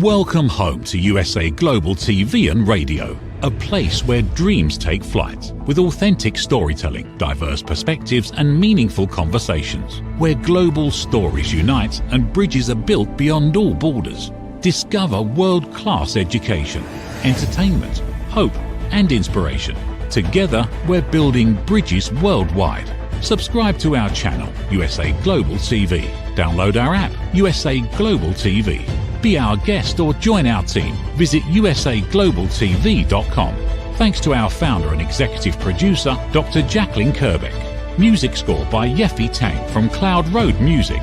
Welcome home to USA Global TV and Radio, a place where dreams take flight, with authentic storytelling, diverse perspectives and meaningful conversations, where global stories unite and bridges are built beyond all borders. Discover world-class education, entertainment, hope and inspiration. Together, we're building bridges worldwide. Subscribe to our channel, USA Global TV. Download our app, USA Global TV. Be our guest or join our team. Visit usaglobaltv.com. Thanks to our founder and executive producer, Dr. Jacalyn Kerbeck. Music score by Yeffy Tang from Cloud Road Music.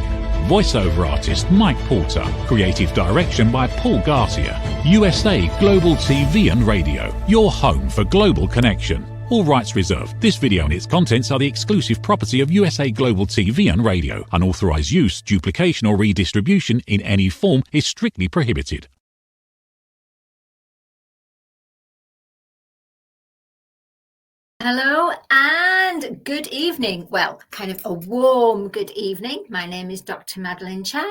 Voiceover artist Mike Porter. Creative direction by Paul Garcia. USA Global TV and Radio. Your home for global connection. All rights reserved. This video and its contents are the exclusive property of USA Global TV and Radio. Unauthorized use, duplication or redistribution in any form is strictly prohibited. Hello and good evening. Well, kind of a warm good evening. My name is Dr. Madalene Chan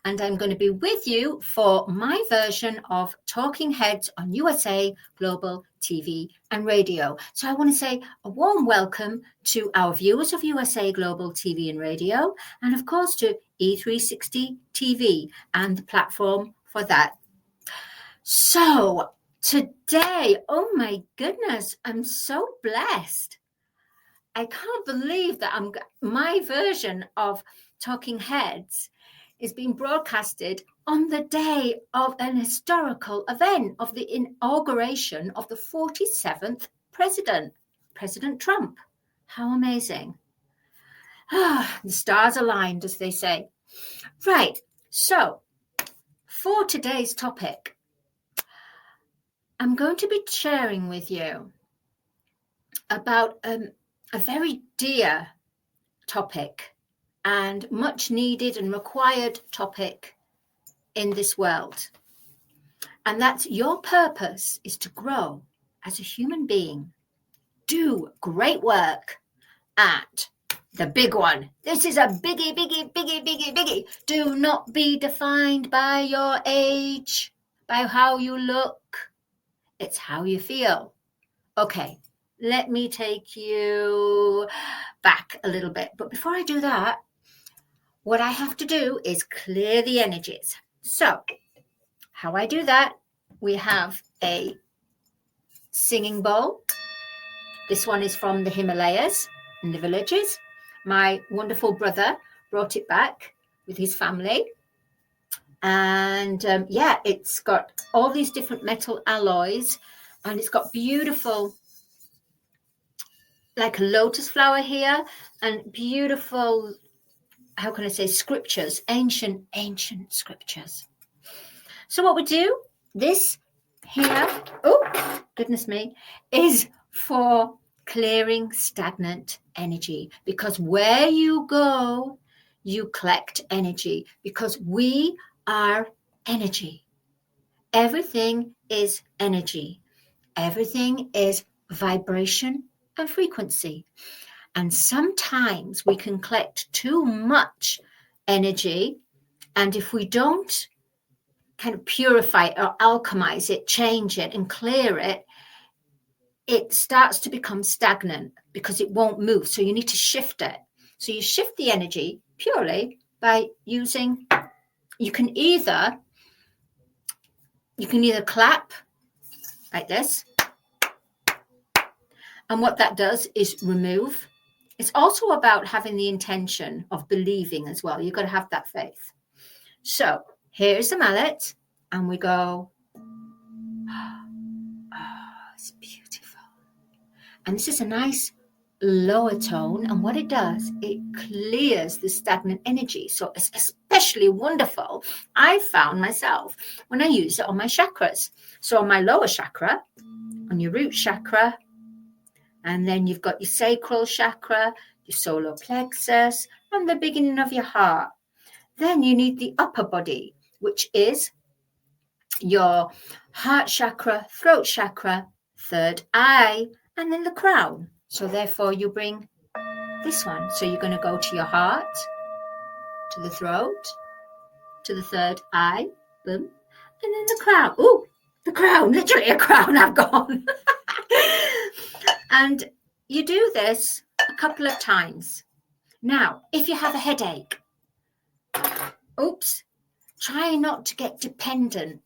and I'm going to be with you for my version of Talking Heads on USA Global TV and Radio. So I want to say a warm welcome to our viewers of USA Global TV and Radio, and of course to E360 TV and the platform for that. So today, oh my goodness, I'm so blessed. I can't believe that my version of Talking Heads is being broadcasted on the day of an historical event of the inauguration of the 47th president, President Trump. How amazing. The stars aligned, as they say. Right, so for today's topic, I'm going to be sharing with you about a very dear topic and much needed and required topic in this world. And that's your purpose is to grow as a human being, do great work at the big one. This is a biggie, biggie, biggie, biggie, biggie. Do not be defined by your age, by how you look. It's how you feel. Okay, let me take you back a little bit. But before I do that, what I have to do is clear the energies. So how I do that, we have a singing bowl. This one is from the Himalayas in the villages. My wonderful brother brought it back with his family. And yeah, it's got all these different metal alloys and it's got beautiful, like a lotus flower here and beautiful, how can I say, scriptures, ancient scriptures. So what we do, this here, oh, goodness me, is for clearing stagnant energy, because where you go, you collect energy, because we are energy. Everything is energy. Everything is vibration and frequency. And sometimes we can collect too much energy, and if we don't kind of purify it or alchemize it, change it and clear it, it starts to become stagnant because it won't move. So you need to shift it. So you shift the energy purely by using, you can either clap like this, and what that does is remove. It's also about having the intention of believing as well. You've got to have that faith. So here's the mallet, and we go, oh, it's beautiful. And this is a nice lower tone, and what it does, it clears the stagnant energy. So it's especially wonderful, I found myself, when I use it on my chakras. So on my lower chakra, on your root chakra, and then you've got your sacral chakra, your solar plexus, and the beginning of your heart. Then you need the upper body, which is your heart chakra, throat chakra, third eye, and then the crown. So therefore you bring this one. So you're going to go to your heart, to the throat, to the third eye, boom, And then the crown. Oh, the crown, literally a crown I've gone. And you do this a couple of times. Now, if you have a headache, try not to get dependent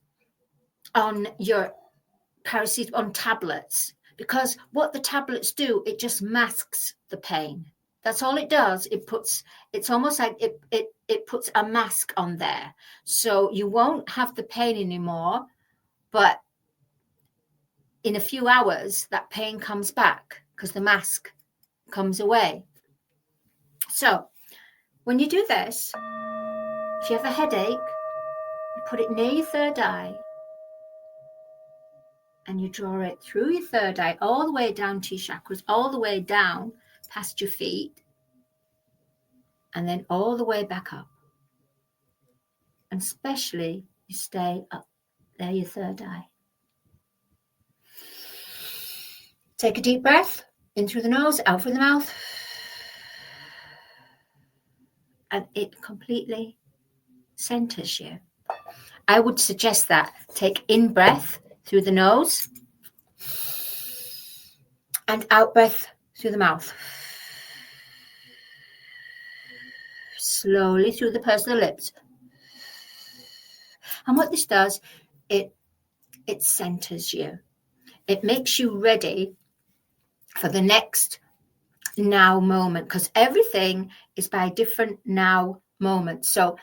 on your paracetamol tablets, because what the tablets do, it just masks the pain. That's all it does. It's almost like it puts a mask on there. So you won't have the pain anymore, but in a few hours, that pain comes back because the mask comes away. So when you do this, if you have a headache, you put it near your third eye and you draw it through your third eye all the way down to your chakras, all the way down past your feet, and then all the way back up. And especially you stay up there, your third eye. Take a deep breath, in through the nose, out through the mouth. And it completely centers you. I would suggest that. Take in breath through the nose and out breath through the mouth. Slowly through the purse of the lips. And what this does, it centers you. It makes you ready for the next now moment, because everything is by different now moments. So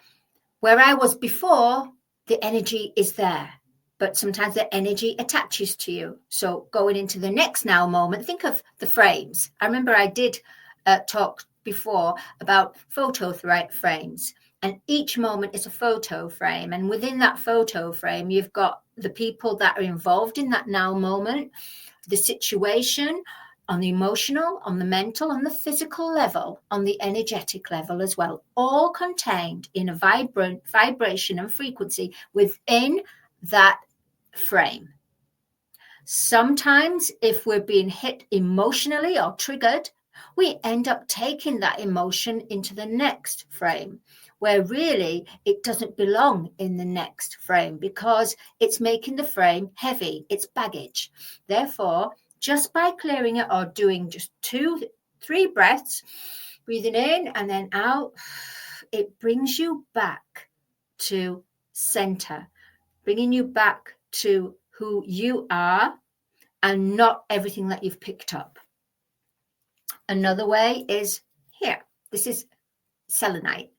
where I was before, the energy is there, but sometimes the energy attaches to you. So going into the next now moment, think of the frames. I remember I did talk before about photo frames, and each moment is a photo frame, and within that photo frame you've got the people that are involved in that now moment, the situation, on the emotional, on the mental, on the physical level, on the energetic level as well, all contained in a vibration and frequency within that frame. Sometimes if we're being hit emotionally or triggered, we end up taking that emotion into the next frame, where really it doesn't belong in the next frame because it's making the frame heavy, it's baggage. Therefore, just by clearing it or doing just 2-3 breaths, breathing in and then out, it brings you back to center, bringing you back to who you are and not everything that you've picked up. Another way is here. This is selenite.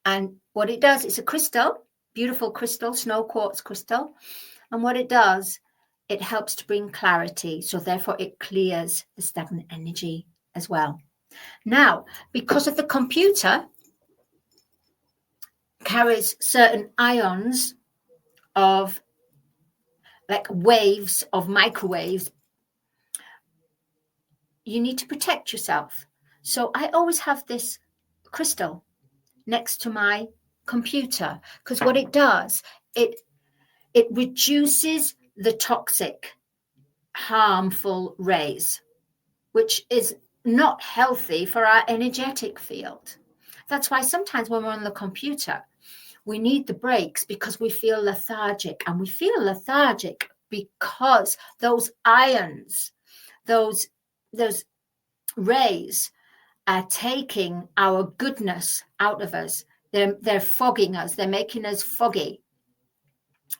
And what it does, it's a crystal, beautiful crystal, snow quartz crystal. And what it does, it helps to bring clarity. So therefore it clears the stagnant energy as well. Now, because of the computer carries certain ions of like waves of microwaves, you need to protect yourself. So I always have this crystal next to my computer, because what it does, it reduces the toxic, harmful rays, which is not healthy for our energetic field. That's why sometimes when we're on the computer, we need the breaks because we feel lethargic, and we feel lethargic because those ions, those rays are taking our goodness out of us. They're fogging us. They're making us foggy.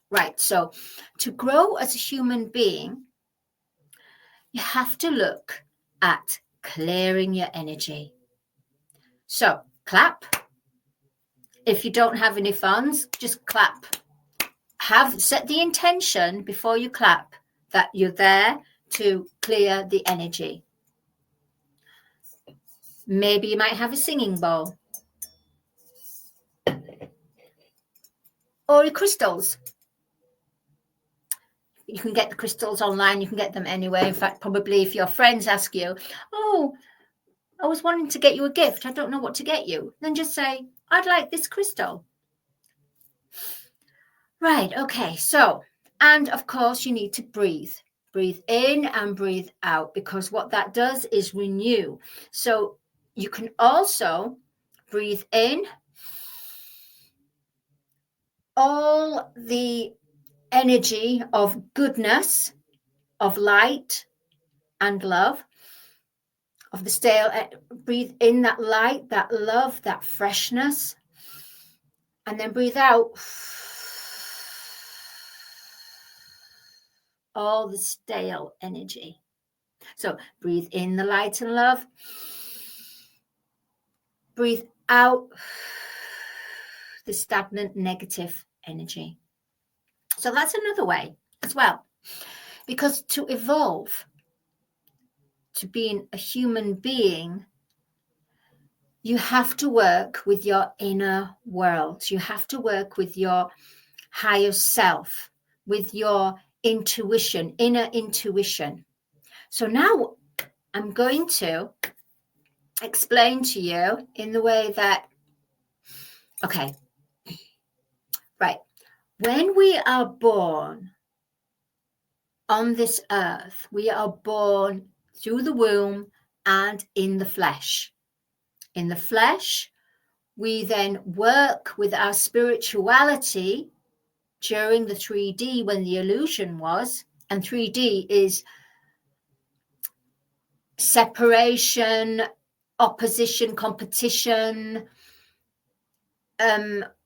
Right. So to grow as a human being, you have to look at clearing your energy. So clap. If you don't have any funds, just clap. Set the intention before you clap that you're there to clear the energy. Maybe you might have a singing bowl or your crystals. You can get the crystals online. You can get them anywhere. In fact, probably if your friends ask you, oh, I was wanting to get you a gift, I don't know what to get you, then just say, I'd like this crystal. Right. Okay. So, and of course you need to breathe. Breathe in and breathe out, because what that does is renew. So you can also breathe in all the energy of goodness, of light and love, of the stale. Breathe in that light, that love, that freshness, and then breathe out all the stale energy. So breathe in the light and love, breathe out the stagnant negative energy. So that's another way as well, because to evolve to being a human being, you have to work with your inner world. You have to work with your higher self, with your intuition, inner intuition. So now I'm going to explain to you in the way that, okay, right. When we are born on this earth, we are born through the womb and in the flesh. In the flesh, we then work with our spirituality during the 3D when the illusion was, and 3D is separation, opposition, competition,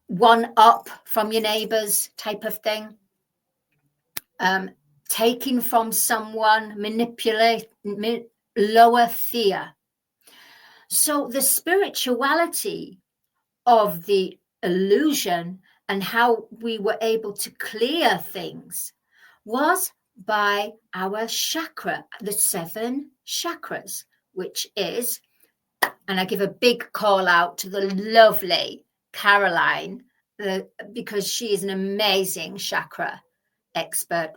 one up from your neighbors type of thing, taking from someone, manipulate, lower fear. So the spirituality of the illusion and how we were able to clear things was by our chakra, the 7 chakras, which is, and I give a big call out to the lovely Caroline, because she is an amazing chakra expert,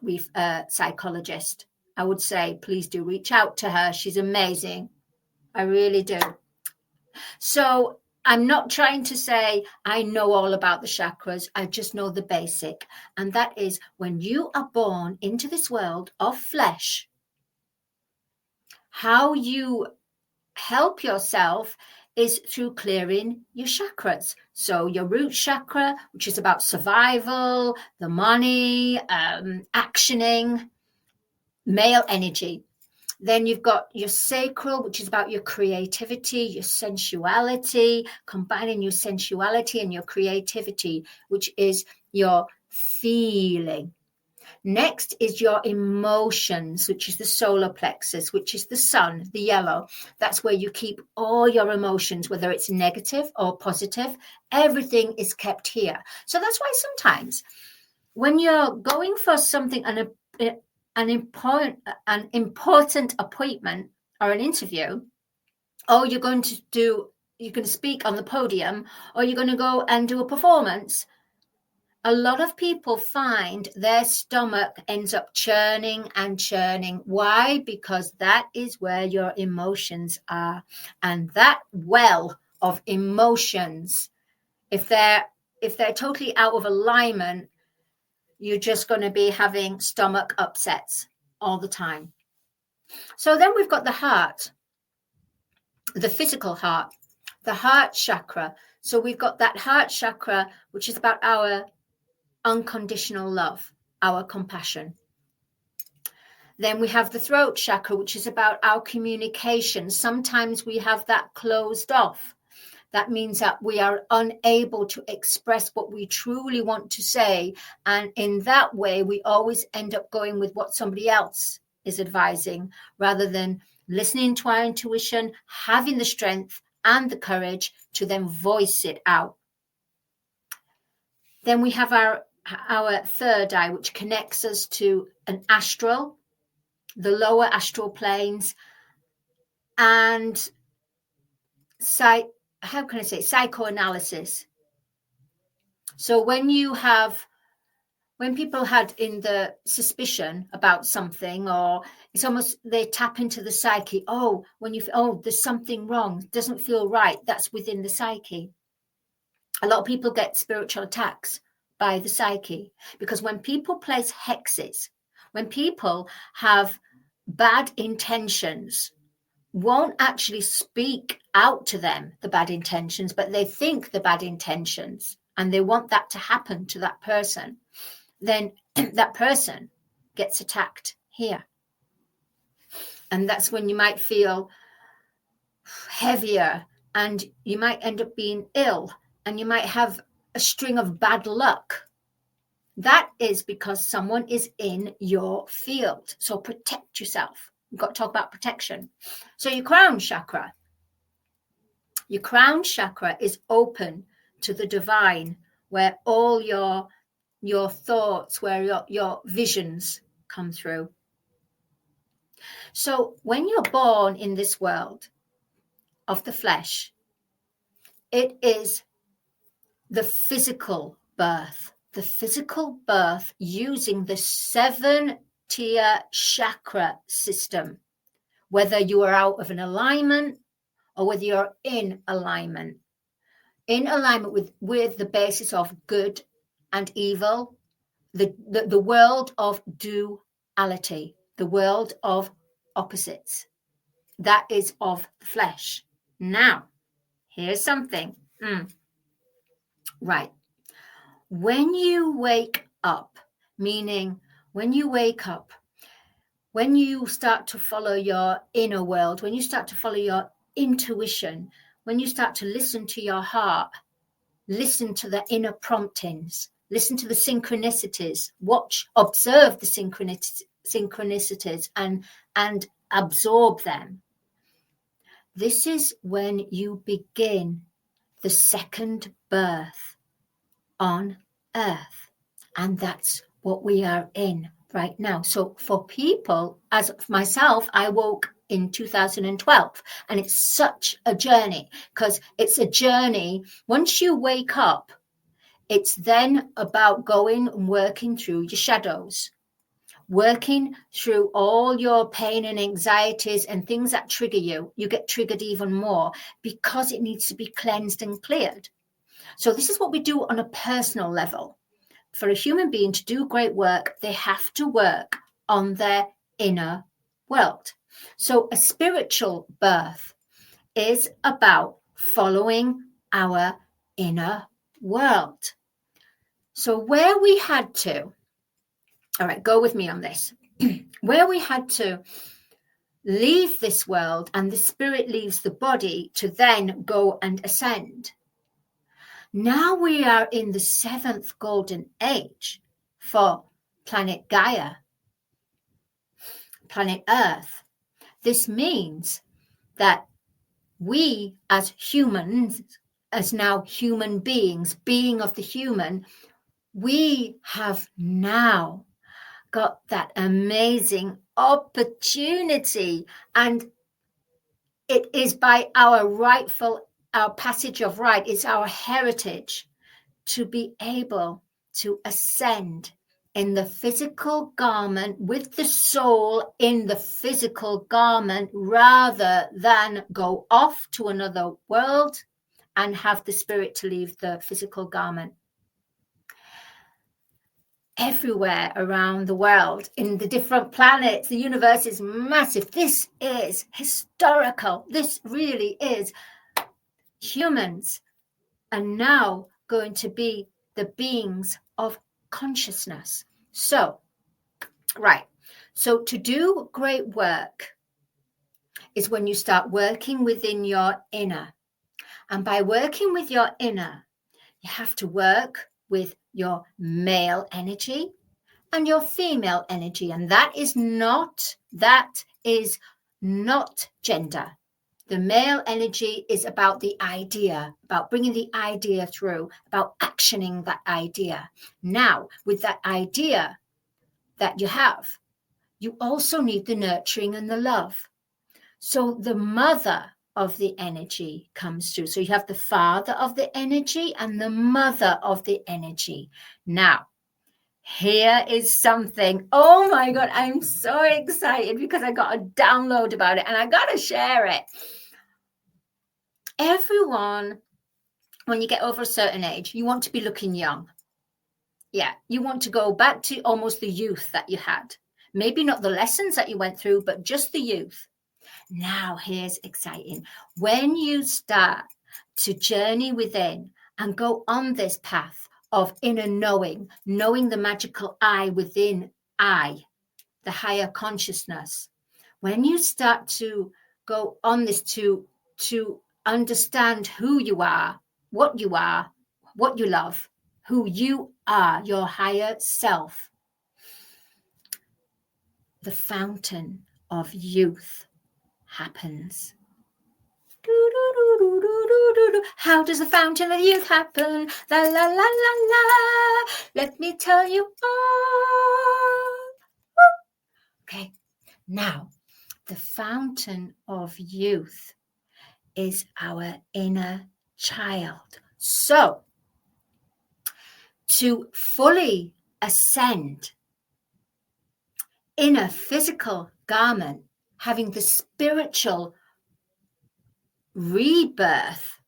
psychologist. I would say, please do reach out to her. She's amazing. I really do. So I'm not trying to say I know all about the chakras. I just know the basic. And that is when you are born into this world of flesh, how you help yourself is through clearing your chakras. So your root chakra, which is about survival, the money, actioning, male energy. Then you've got your sacral, which is about your creativity, your sensuality, combining your sensuality and your creativity, which is your feeling. Next is your emotions, which is the solar plexus, which is the sun, the yellow. That's where you keep all your emotions, whether it's negative or positive. Everything is kept here. So that's why sometimes when you're going for something, an important appointment or an interview, or you're going to speak on the podium, or you're going to go and do a performance, a lot of people find their stomach ends up churning and churning. Why? Because that is where your emotions are. And that well of emotions, if they're totally out of alignment, you're just going to be having stomach upsets all the time. So then we've got the heart, the physical heart, the heart chakra. So we've got that heart chakra, which is about our unconditional love, our compassion. Then we have the throat chakra, which is about our communication. Sometimes we have that closed off. That means that we are unable to express what we truly want to say. And in that way, we always end up going with what somebody else is advising, rather than listening to our intuition, having the strength and the courage to then voice it out. Then we have our third eye, which connects us to an astral, the lower astral planes, and psychoanalysis. So when people had in the suspicion about something, or it's almost they tap into the psyche. Oh, when you there's something wrong, doesn't feel right, that's within the psyche. A lot of people get spiritual attacks by the psyche, because when people place hexes, when people have bad intentions, won't actually speak out to them the bad intentions, but they think the bad intentions and they want that to happen to that person. then that person gets attacked here. And that's when you might feel heavier, and you might end up being ill, and you might have a string of bad luck. That is because someone is in your field. So protect yourself. We've got to talk about protection. So your crown chakra is open to the divine, where all your thoughts, where your visions come through. So when you're born in this world of the flesh, it is the physical birth using the 7-tier chakra system, whether you are out of an alignment or whether you're in alignment with the basis of good and evil, the world of duality, the world of opposites. That is of the flesh. Now, here's something. Right. When you wake up, meaning when you wake up, when you start to follow your inner world, when you start to follow your intuition, when you start to listen to your heart, listen to the inner promptings, listen to the synchronicities, observe the synchronicities and absorb them. This is when you begin the second birth on earth. And that's what we are in right now. So for people, as myself, I woke in 2012, and it's such a journey, because it's a journey. Once you wake up, it's then about going and working through your shadows, working through all your pain and anxieties and things that trigger you. You get triggered even more because it needs to be cleansed and cleared. So this is what we do on a personal level. For a human being to do great work, they have to work on their inner world. So a spiritual birth is about following our inner world. So where we had to, all right, go with me on this, where we had to leave this world and the spirit leaves the body to then go and ascend. Now we are in the 7th golden age for planet Gaia, planet Earth. This means that we as humans, as now human beings, being of the human, we have now got that amazing opportunity, and it is by our passage of right, it's our heritage to be able to ascend in the physical garment with the soul in the physical garment, rather than go off to another world and have the spirit to leave the physical garment. Everywhere around the world, in the different planets, the universe is massive. This is historical. This really is. Humans are now going to be the beings of consciousness. So, right. So to do great work is when you start working within your inner. And by working with your inner, you have to work with your male energy and your female energy. And that is not gender. The male energy is about the idea, about bringing the idea through, about actioning that idea. Now, with that idea that you have, you also need the nurturing and the love. So the mother of the energy comes through. So you have the father of the energy and the mother of the energy. Now, here is something. Oh my God, I'm so excited because I got a download about it and I got to share it. Everyone, when you get over a certain age, you want to be looking young. Yeah, you want to go back to almost the youth that you had. Maybe not the lessons that you went through, but just the youth. Now, here's exciting. When you start to journey within and go on this path of inner knowing, knowing the magical I within I, the higher consciousness. When you start to go on this to understand who you are, what you love, who you are, your higher self, the fountain of youth happens. How does the fountain of youth happen? La la la la la. Let me tell you all. Okay, now the fountain of youth is our inner child. So, to fully ascend in a physical garment, having the spiritual rebirth,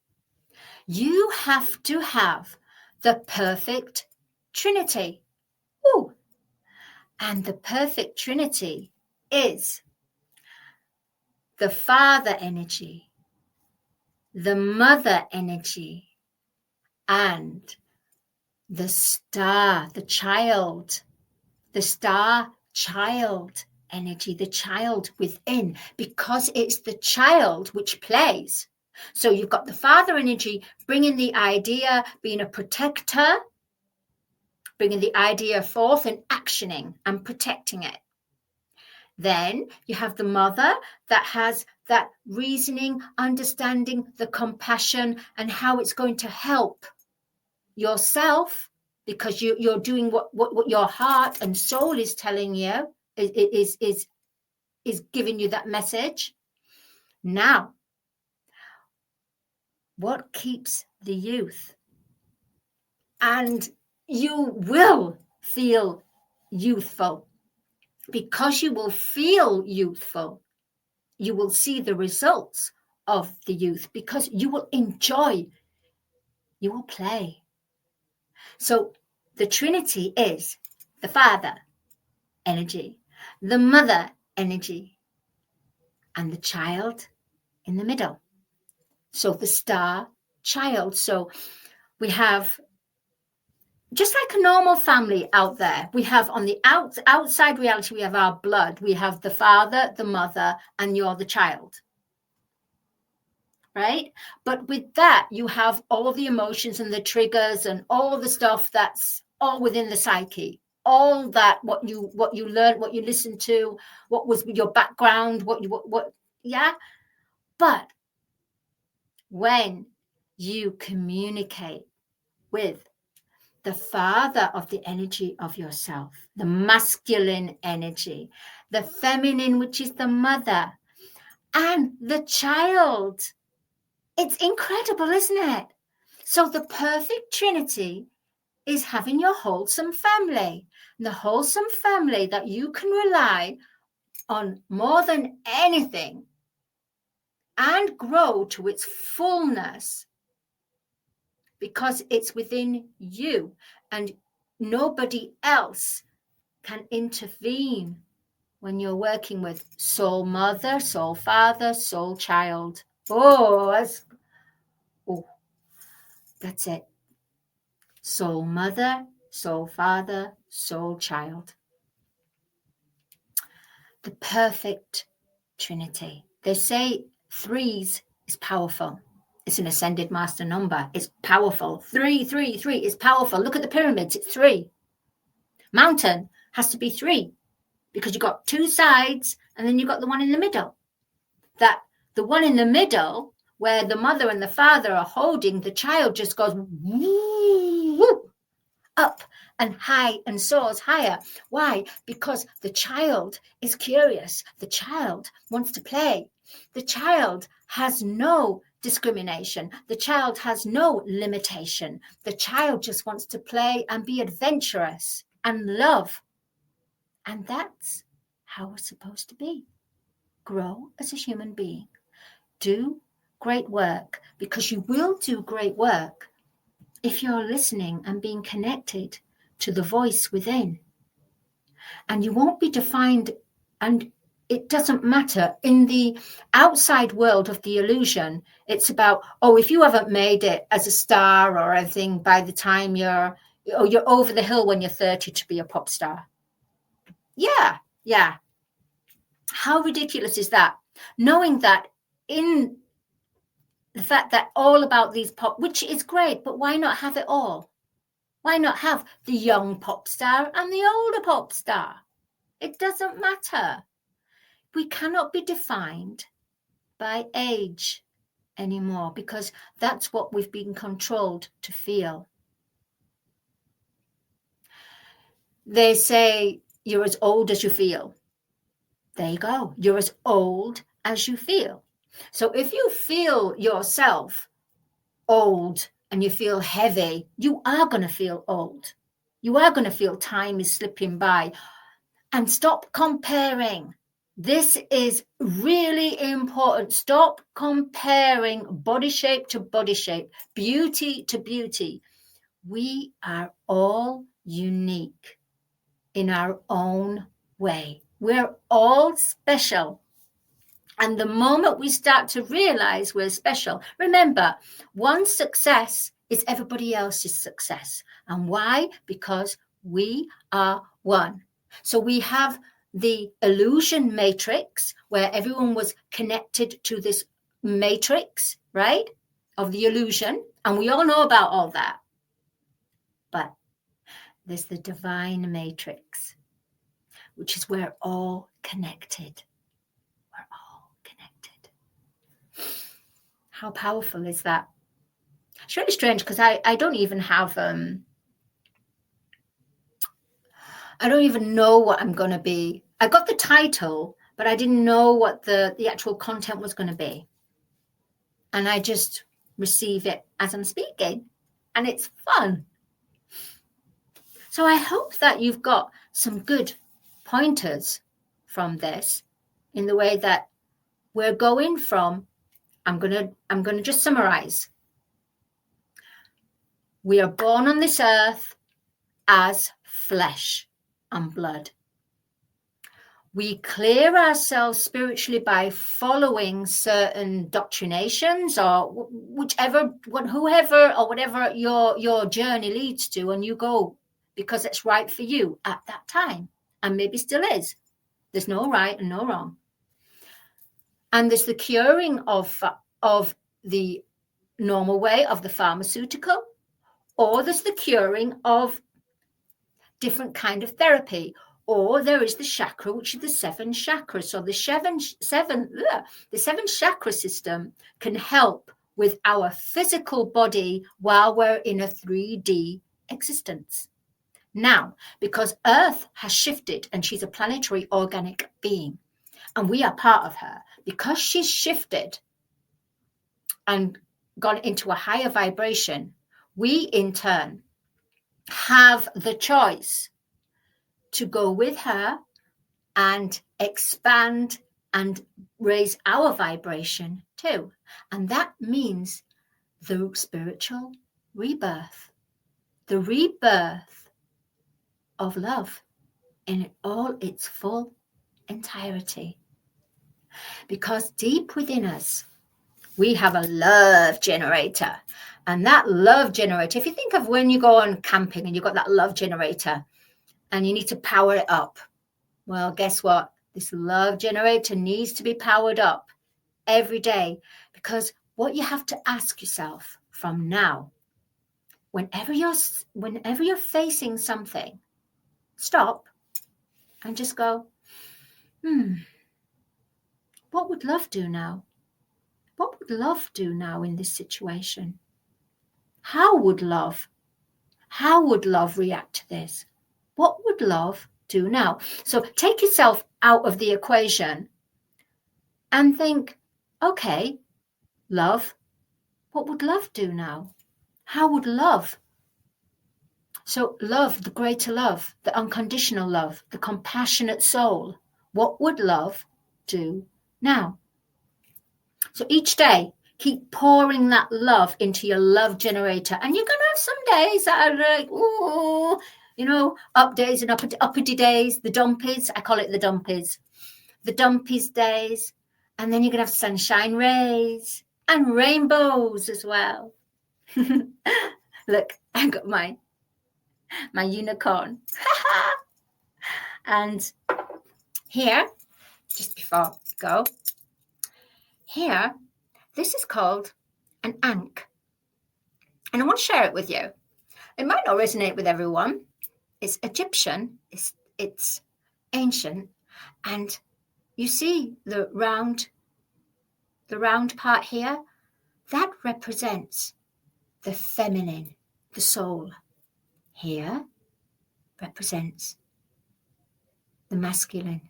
you have to have the perfect Trinity. Ooh. And the perfect Trinity is the Father energy, the Mother energy, and the star, the child, the star child energy, the child within, because it's the child which plays. So you've got the Father energy bringing the idea, being a protector, bringing the idea forth and actioning and protecting it. Then you have the Mother that has that reasoning, understanding, the compassion, and how it's going to help yourself, because you're doing what your heart and soul is telling you, is giving you that message. Now, what keeps the youth? And you will feel youthful. Because you will feel youthful, you will see the results of the youth, because you will enjoy, you will play. So the Trinity is the Father energy, the Mother energy, and the child in the middle. So the star child. So we have, just like a normal family out there, we have on the outside reality, we have our blood, we have the father, the mother, and you're the child, right? But with that, you have all the emotions and the triggers and all the stuff that's all within the psyche, all that, what you learned, what you listened to, what was your background, what, yeah. But when you communicate with the father of the energy of yourself, the masculine energy, the feminine, which is the mother, and the child. It's incredible, isn't it? So the perfect Trinity is having your wholesome family, the wholesome family that you can rely on more than anything and grow to its fullness, because it's within you and nobody else can intervene when you're working with soul mother, soul father, soul child. That's it. Soul mother, soul father, soul child. The perfect Trinity. They say threes is powerful. It's an ascended master number. It's powerful. 3, 3, 3 is powerful. Look at the pyramids. It's 3. Mountain has to be 3 because you've got 2 sides and then you've got the one in the middle. That the one in the middle, where the mother and the father are holding, the child just goes woo, up and high and soars higher. Why? Because the child is curious. The child wants to play. The child has no discrimination. The child has no limitation. The child just wants to play and be adventurous and love. And that's how we're supposed to be. Grow as a human being. Do great work, because you will do great work if you're listening and being connected to the voice within. And you won't be defined, and it doesn't matter. In the outside world of the illusion, it's about, if you haven't made it as a star or anything by the time you're, or you're over the hill when you're 30 to be a pop star. Yeah. How ridiculous is that? Knowing that in the fact that all about these pop, which is great, but why not have it all? Why not have the young pop star and the older pop star? It doesn't matter. We cannot be defined by age anymore, because that's what we've been controlled to feel. They say you're as old as you feel. There you go. You're as old as you feel. So if you feel yourself old and you feel heavy, you are going to feel old. You are going to feel time is slipping by. And stop comparing. This is really important. Stop comparing body shape to body shape, beauty to beauty. We are all unique in our own way. We're all special. And the moment we start to realize we're special, remember, one success is everybody else's success. And why? Because we are one. So we have the illusion matrix, where everyone was connected to this matrix, right, of the illusion. And we all know about all that. But there's the divine matrix, which is we're all connected. We're all connected. How powerful is that? It's really strange, because I don't even have I don't even know what I'm going to be. I got the title, but I didn't know what the actual content was going to be. And I just receive it as I'm speaking. And it's fun. So I hope that you've got some good pointers from this, in the way that we're going from, I'm going to just summarize. We are born on this earth as flesh and blood. We clear ourselves spiritually by following certain doctrinations, or whoever or whatever your journey leads to, and you go because it's right for you at that time, and maybe still is. There's no right and no wrong. And there's the curing of the normal way of the pharmaceutical, or there's the curing of different kind of therapy, or there is the chakra, which is the 7 chakras. So the seven chakra system can help with our physical body while we're in a 3D existence. Now, because Earth has shifted, and she's a planetary organic being, and we are part of her, because she's shifted and gone into a higher vibration, we in turn have the choice to go with her and expand and raise our vibration too. And that means the spiritual rebirth, the rebirth of love in all its full entirety. Because deep within us, we have a love generator. And that love generator, if you think of when you go on camping and you've got that love generator and you need to power it up, well, guess what? This love generator needs to be powered up every day. Because what you have to ask yourself from now, whenever you're facing something, stop and just go, what would love do now? What would love do now in this situation? How would love react to this? What would love do now? So take yourself out of the equation and think, okay, love, what would love do now? How would love? So love, the greater love, the unconditional love, the compassionate soul, what would love do now? So each day, keep pouring that love into your love generator. And you're going to have some days that are like, ooh, up days and uppity days, the dumpies. I call it the dumpies. The dumpies days. And then you're going to have sunshine rays and rainbows as well. Look, I got mine. my unicorn. And here, just before I go, here, this is called an ankh. And I want to share it with you. It might not resonate with everyone. It's Egyptian, it's ancient, and you see the round part here, that represents the feminine, the soul. Here represents the masculine,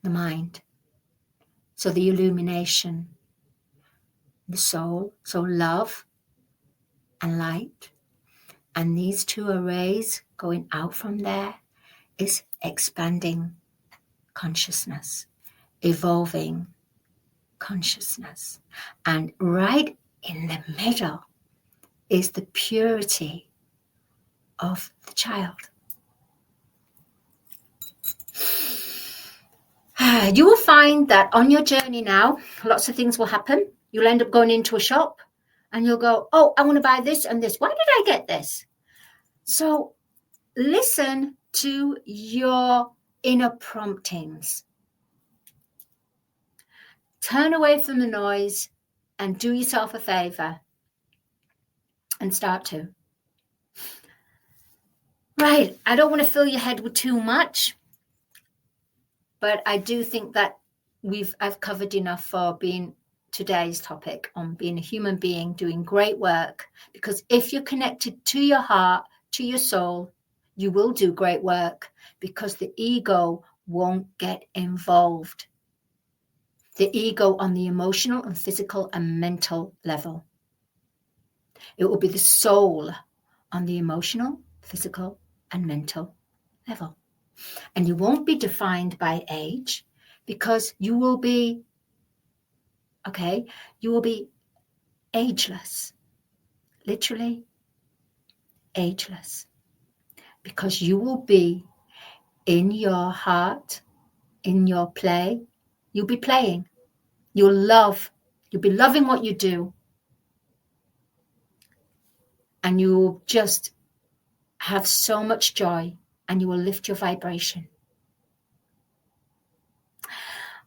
the mind. So the illumination, the soul, so love and light. And these two arrays going out from there is expanding consciousness, evolving consciousness. And right in the middle is the purity of the child. You will find that on your journey now, lots of things will happen. You'll end up going into a shop and you'll go, oh, I want to buy this and this. Why did I get this? So listen to your inner promptings. Turn away from the noise and do yourself a favor and start to. Right, I don't want to fill your head with too much, but I do think that I've covered enough for being today's topic on being a human being doing great work, because if you're connected to your heart, to your soul, you will do great work because the ego won't get involved. The ego on the emotional and physical and mental level. It will be the soul on the emotional, physical and mental level. And you won't be defined by age because you will be, you will be ageless. Literally ageless. Because you will be in your heart, in your play. You'll be playing. You'll be loving what you do. And you will just have so much joy and you will lift your vibration.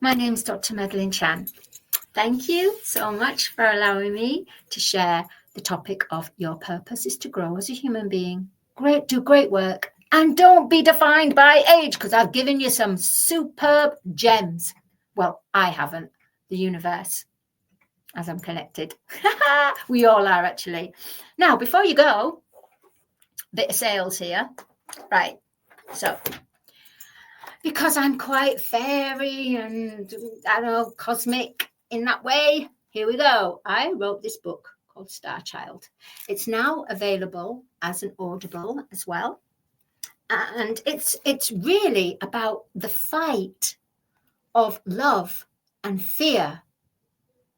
My name is Dr. Madalene Chan. Thank you so much for allowing me to share the topic of your purpose is to grow as a human being. Do great work, and don't be defined by age, because I've given you some superb gems. Well, I haven't. The universe, as I'm connected. We all are, actually. Now, before you go, bit of sales here. Right. So, because I'm quite fairy and, I don't know, cosmic in that way, here we go. I wrote this book called Star Child. It's now available as an Audible as well. And it's really about the fight of love and fear,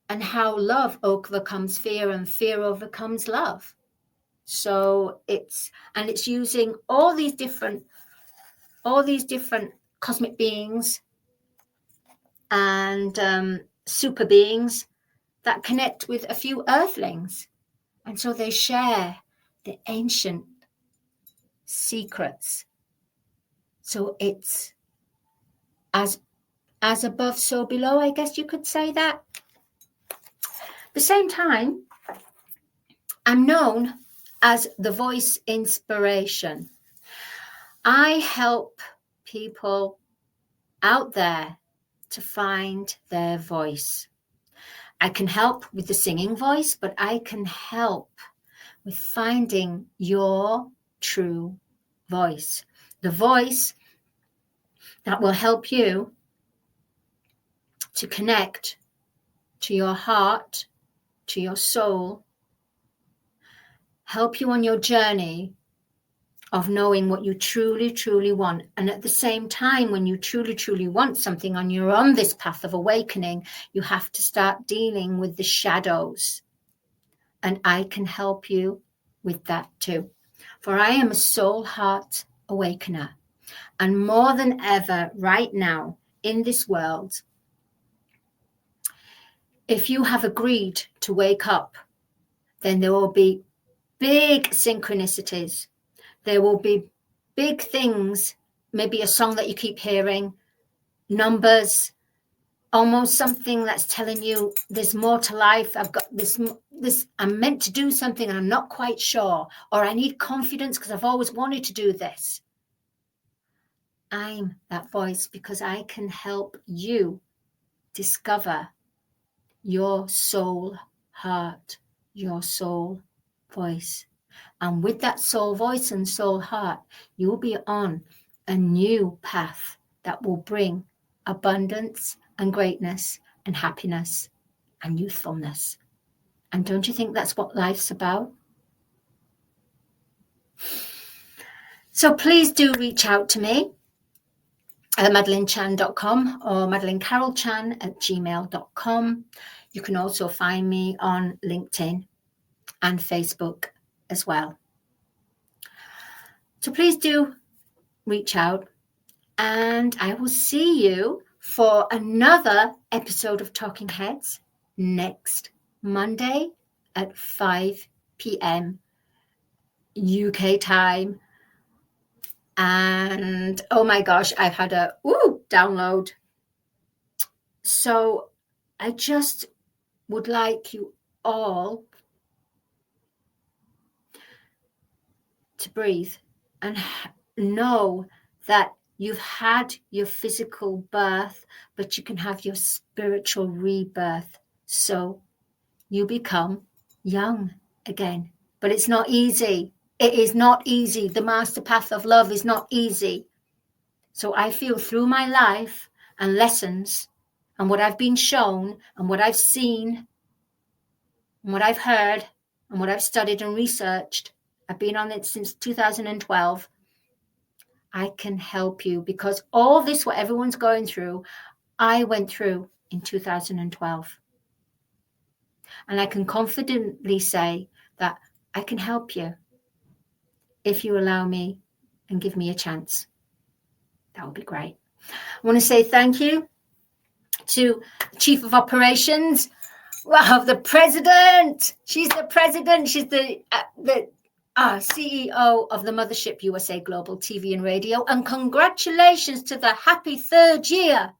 and how love overcomes fear and fear overcomes love. So it's using all these different cosmic beings and super beings that connect with a few earthlings. And so they share the ancient secrets. So it's as above, so below, I guess you could say that. At the same time, I'm known as the voice inspiration. I help people out there to find their voice. I can help with the singing voice, but I can help with finding your true voice. The voice that will help you to connect to your heart, to your soul, help you on your journey of knowing what you truly, truly want. And at the same time, when you truly, truly want something and you're on this path of awakening, you have to start dealing with the shadows. And I can help you with that too. For I am a soul heart awakener. And more than ever right now in this world, if you have agreed to wake up, then there will be big synchronicities. There will be big things, maybe a song that you keep hearing, numbers, almost something that's telling you there's more to life. I've got this, I'm meant to do something and I'm not quite sure, or I need confidence because I've always wanted to do this. I'm that voice because I can help you discover your soul heart, your soul voice. And with that soul voice and soul heart, you'll be on a new path that will bring abundance and greatness and happiness and youthfulness. And don't you think that's what life's about? So please do reach out to me at MadaleneChan.com or MadaleneCarolChan@gmail.com. You can also find me on LinkedIn and Facebook as well. So please do reach out, and I will see you for another episode of Talking Heads next Monday at 5 p.m. UK time. And oh my gosh, I've had a download. So I just would like you all to breathe and know that you've had your physical birth, but you can have your spiritual rebirth. So you become young again. But it's not easy. It is not easy. The master path of love is not easy. So I feel through my life and lessons and what I've been shown and what I've seen and what I've heard and what I've studied and researched, I've been on it since 2012. I can help you because all this, what everyone's going through, I went through in 2012. And I can confidently say that I can help you if you allow me and give me a chance. That would be great. I want to say thank you to the Chief of Operations. Wow, the President. She's the President. She's the CEO of the Mothership USA Global TV and Radio. And congratulations to the happy third year.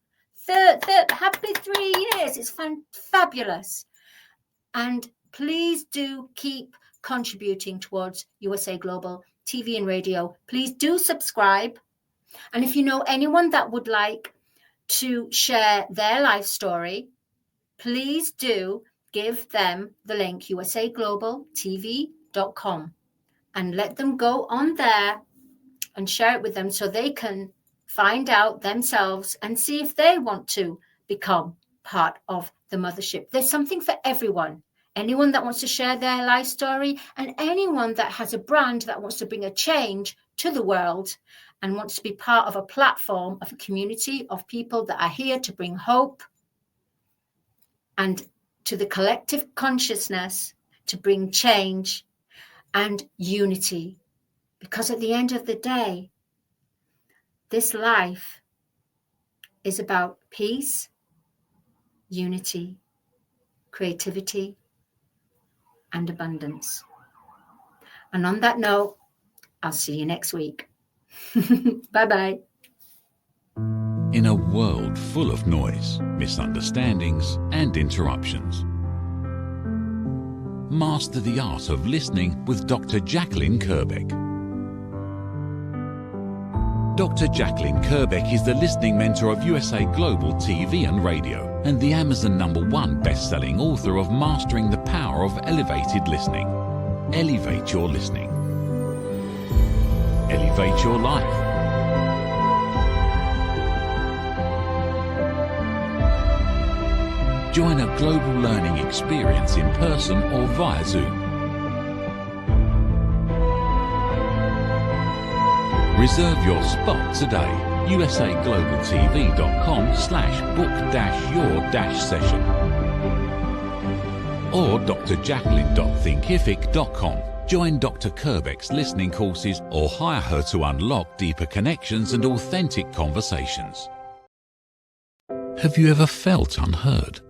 Happy 3 years. It's fabulous. And please do keep contributing towards USA Global TV and Radio. Please do subscribe. And if you know anyone that would like to share their life story, please do give them the link usaglobaltv.com and let them go on there and share it with them so they can find out themselves and see if they want to become part of the mothership. There's something for everyone. Anyone that wants to share their life story and anyone that has a brand that wants to bring a change to the world and wants to be part of a platform of a community of people that are here to bring hope and to the collective consciousness to bring change and unity. Because at the end of the day, this life is about peace, unity, creativity, and abundance. And on that note, I'll see you next week. Bye-bye. In a world full of noise, misunderstandings, and interruptions, master the art of listening with Dr. Jacalyn Kerbeck. Dr. Jacalyn Kerbeck is the listening mentor of USA Global TV and Radio and the Amazon #1 best-selling author of Mastering the Power of Elevated Listening. Elevate your listening. Elevate your life. Join a global learning experience in person or via Zoom. Reserve your spot today. usaglobaltv.com/book-your-session or drjacalyn.thinkific.com. Join Dr. Kerbeck's listening courses or hire her to unlock deeper connections and authentic conversations. Have you ever felt unheard?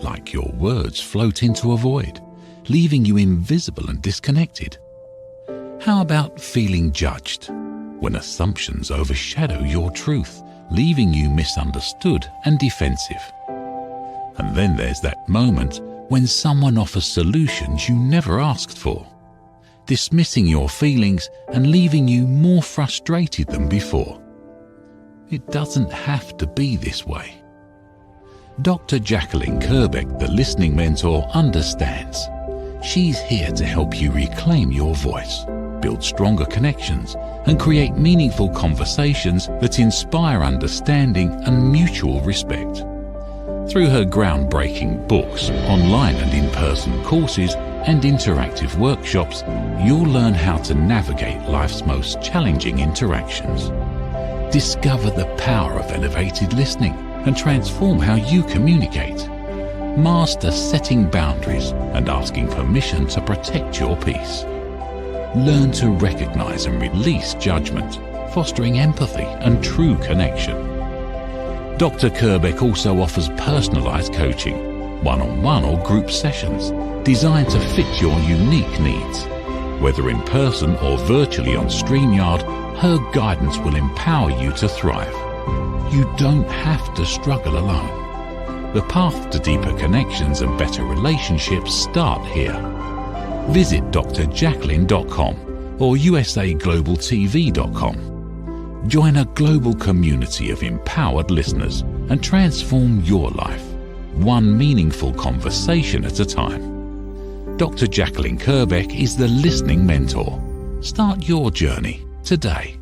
Like your words float into a void, leaving you invisible and disconnected? How about feeling judged, when assumptions overshadow your truth, leaving you misunderstood and defensive? And then there's that moment when someone offers solutions you never asked for, dismissing your feelings and leaving you more frustrated than before. It doesn't have to be this way. Dr. Jacalyn Kerbeck, the listening mentor, understands. She's here to help you reclaim your voice, build stronger connections, and create meaningful conversations that inspire understanding and mutual respect. Through her groundbreaking books, online and in-person courses, and interactive workshops, you'll learn how to navigate life's most challenging interactions. Discover the power of elevated listening and transform how you communicate. Master setting boundaries and asking permission to protect your peace. Learn to recognize and release judgment, fostering empathy and true connection. Dr. Kerbeck also offers personalized coaching, one-on-one or group sessions designed to fit your unique needs. Whether in person or virtually on StreamYard, her guidance will empower you to thrive. You don't have to struggle alone. The path to deeper connections and better relationships start here. Visit drjacalyn.com or usaglobaltv.com. Join a global community of empowered listeners and transform your life, one meaningful conversation at a time. Dr. Jacalyn Kerbeck is the listening mentor. Start your journey today.